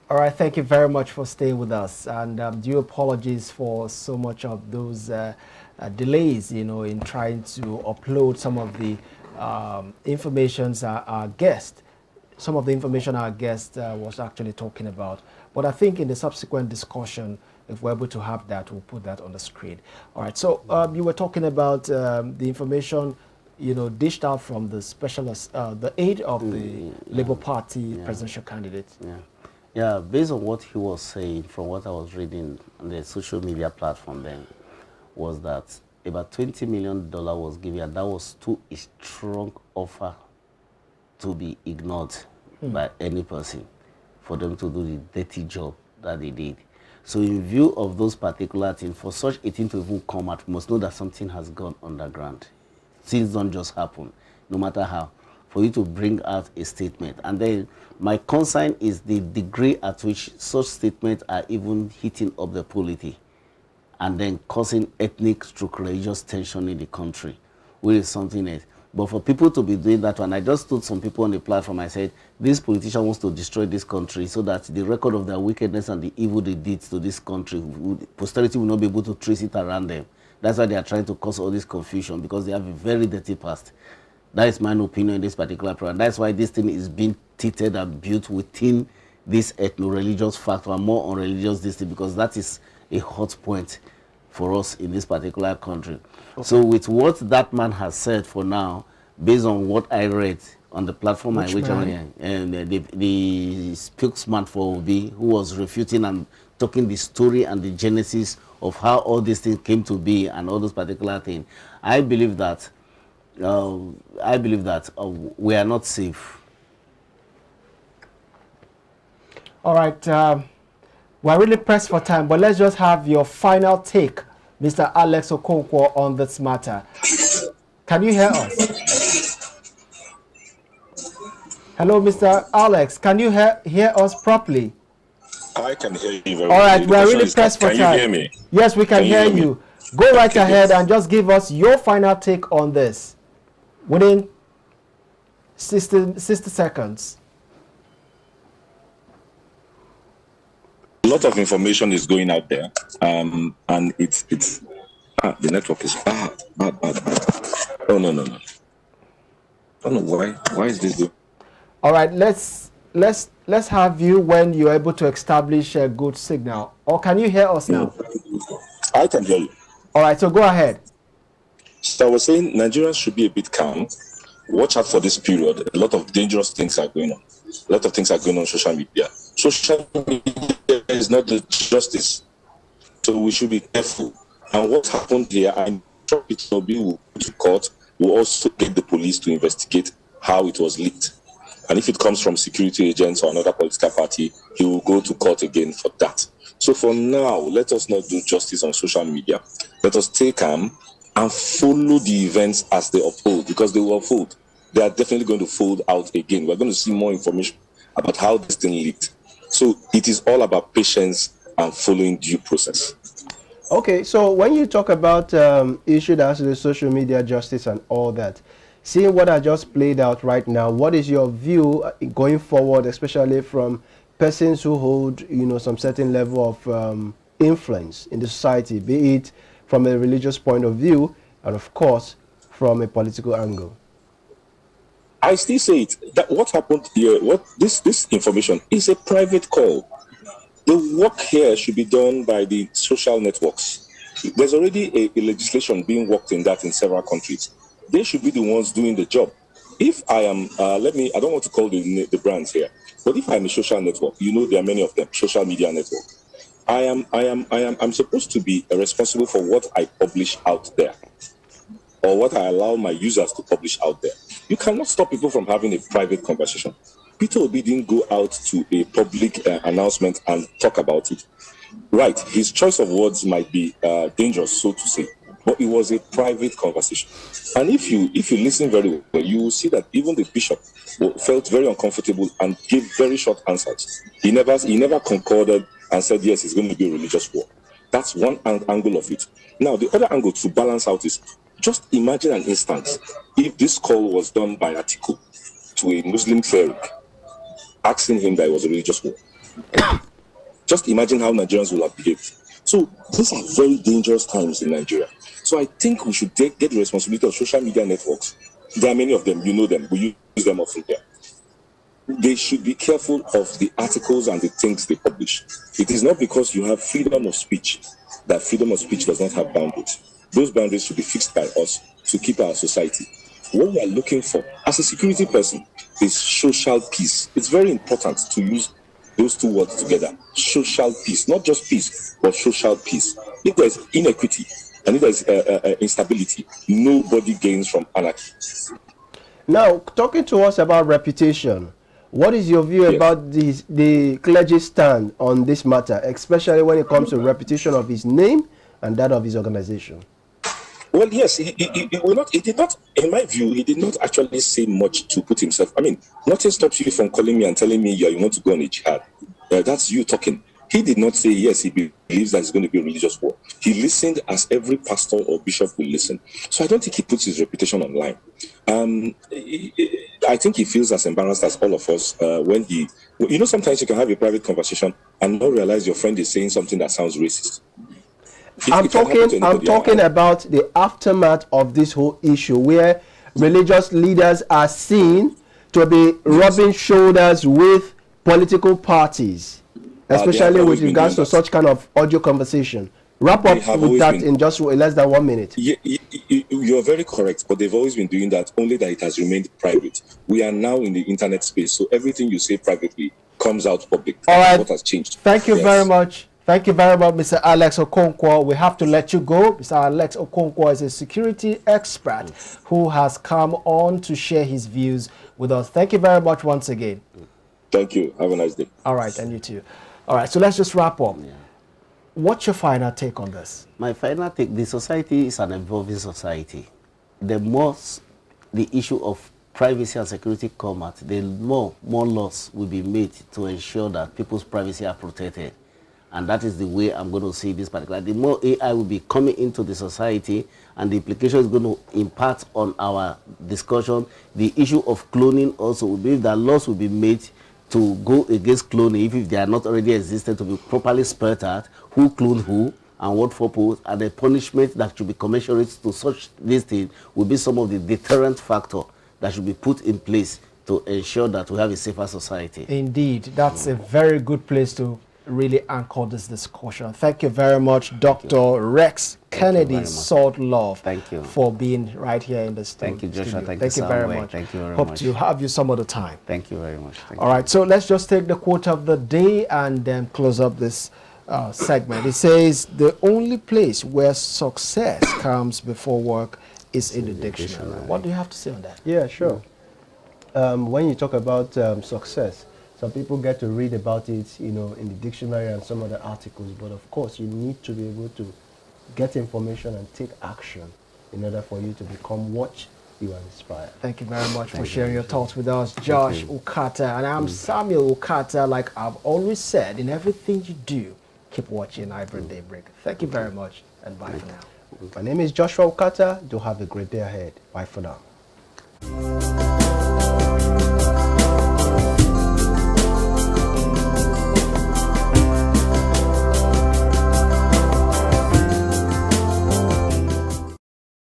All right, thank you very much for staying with us, and due apologies for so much of those delays, in trying to upload some of the informations our guest, some of the information our guest was actually talking about. But I think in the subsequent discussion, if we're able to have that, we'll put that on the screen. All right, so you were talking about the information, dished out from the specialist, the aide of the Labour Party presidential candidate. Yeah, based on what he was saying, from what I was reading on the social media platform then, was that about $20 million was given, and that was too a strong offer to be ignored by any person for them to do the dirty job that they did. So in view of those particular things, for such a thing to even come out, we must know that something has gone underground. Things don't just happen, no matter how. For you to bring out a statement. And then my concern is the degree at which such statements are even heating up the polity and then causing ethnic stroke religious tension in the country, which is something else. But for people to be doing that one, I just told some people on the platform, I said, this politician wants to destroy this country so that the record of their wickedness and the evil they did to this country, posterity will not be able to trace it around them. That's why they are trying to cause all this confusion, because they have a very dirty past. That is my opinion in this particular program. That's why this thing is being treated and built within this ethno-religious factor and more on religious this thing, because that is a hot point for us in this particular country. Okay. So with what that man has said for now, based on what I read on the platform, and the spokesman for Obi, who was refuting and talking the story and the genesis of how all these things came to be and all those particular things, I believe that we are not safe. All right, we're really pressed for time, but let's just have your final take, Mr. Alex Okonkwo, on this matter. Can you hear us? Hello, Mr. Alex. Can you hear us properly? I can hear you very well. All right, we're really pressed for time. Can you hear me? Yes, we can hear you. Go right ahead and just give us your final take on this within 60 seconds. A lot of information is going out there, and it's the network is bad. Oh no. I don't know why is this doing? All right, let's have you when you're able to establish a good signal. Or can you hear us now? I can hear you. All right, so go ahead. So I was saying Nigerians should be a bit calm. Watch out for this period. A lot of dangerous things are going on. A lot of things are going on social media. Social media is not the justice. So we should be careful. And what happened here, I'm sure it will be go to court. We'll also get the police to investigate how it was leaked. And if it comes from security agents or another political party, he will go to court again for that. So for now, let us not do justice on social media. Let us stay calm and follow the events as they unfold, because they will unfold. They are definitely going to fold out again. We're going to see more information about how this thing leaked. So it is all about patience and following due process. Okay, so when you talk about issue that has to do with social media justice and all that, seeing what I just played out right now, what is your view going forward, especially from persons who hold, some certain level of influence in the society, be it from a religious point of view, and of course, from a political angle? I still say it, that what happened here, this information is a private call. The work here should be done by the social networks. There's already a legislation being worked in that in several countries. They should be the ones doing the job. If I am, I don't want to call the brands here, but if I'm a social network, there are many of them, social media network. I'm supposed to be responsible for what I publish out there, or what I allow my users to publish out there. You cannot stop people from having a private conversation. Peter Obi didn't go out to a public announcement and talk about it. Right, his choice of words might be dangerous, so to say, but it was a private conversation. And if you listen very well, you will see that even the bishop felt very uncomfortable and gave very short answers. He never concorded and said, yes, it's going to be a religious war. That's one angle of it. Now, the other angle to balance out is, just imagine an instance if this call was done by Atiku to a Muslim cleric, asking him that it was a religious war. Just imagine how Nigerians will have behaved. So these are very dangerous times in Nigeria. So I think we should get the responsibility of social media networks. There are many of them, you know them, we use them often here. They should be careful of the articles and the things they publish. It is not because you have freedom of speech that freedom of speech does not have boundaries. Those boundaries should be fixed by us to keep our society. What we are looking for as a security person is social peace. It's very important to use those two words together. Social peace, not just peace, but social peace. If there's inequity and if there's instability, nobody gains from anarchy. Now, talking to us about reputation, what is your view about the clergy stand on this matter, especially when it comes to reputation of his name and that of his organization? Well, yes, he did not, in my view, he did not actually say much to put himself. I mean, nothing stops you from calling me and telling me, yeah, you want to go on a jihad. That's you talking. He did not say, yes, he believes that it's going to be a religious war. He listened as every pastor or bishop will listen. So I don't think he puts his reputation online. I think he feels as embarrassed as all of us when he, you know, sometimes you can have a private conversation and not realize your friend is saying something that sounds racist. I'm talking about the aftermath of this whole issue where religious leaders are seen to be rubbing shoulders with political parties, especially with regards to such kind of audio conversation. Wrap up with that in just less than 1 minute. You're very correct, but they've always been doing that, only that it has remained private. We are now in the internet space, so everything you say privately comes out public. All right. What has changed? Thank you very much. Thank you very much, Mr. Alex Okonkwo. We have to let you go. Mr. Alex Okonkwo is a security expert who has come on to share his views with us. Thank you very much once again. Thank you. Have a nice day. All right, and you too. All right, so let's just wrap up. Yeah. What's your final take on this? My final take, the society is an evolving society. The more the issue of privacy and security come out, the more laws will be made to ensure that people's privacy are protected. And that is the way I'm going to see this particular. The more AI will be coming into the society and the implication is going to impact on our discussion. The issue of cloning also will be that laws will be made to go against cloning if they are not already existent, to be properly spelled out who cloned who and what purpose, and the punishment that should be commensurate to such this thing will be some of the deterrent factor that should be put in place to ensure that we have a safer society. Indeed, that's a very good place to really anchor this discussion. Thank you very much, Dr. Rex Kennedy Salt Love. Thank you for being right here in the studio. Thank you, Joshua. Thank you very much. Thank you very Hope much. to have you some other time. Thank you very much. All right, so let's just take the quote of the day and then close up this segment. It says, the only place where success comes before work is in the dictionary. What do you have to say on that? Yeah, sure. When you talk about success, some people get to read about it, you know, in the dictionary and some other articles. But of course, you need to be able to get information and take action in order for you to become what you are inspired. Thank you very much for sharing your thoughts with us, Josh Okata. And I'm Samuel Okata. Like I've always said, in everything you do, keep watching iBrand Daybreak. Thank you very much, and bye for now. My name is Joshua Okata. Do have a great day ahead. Bye for now.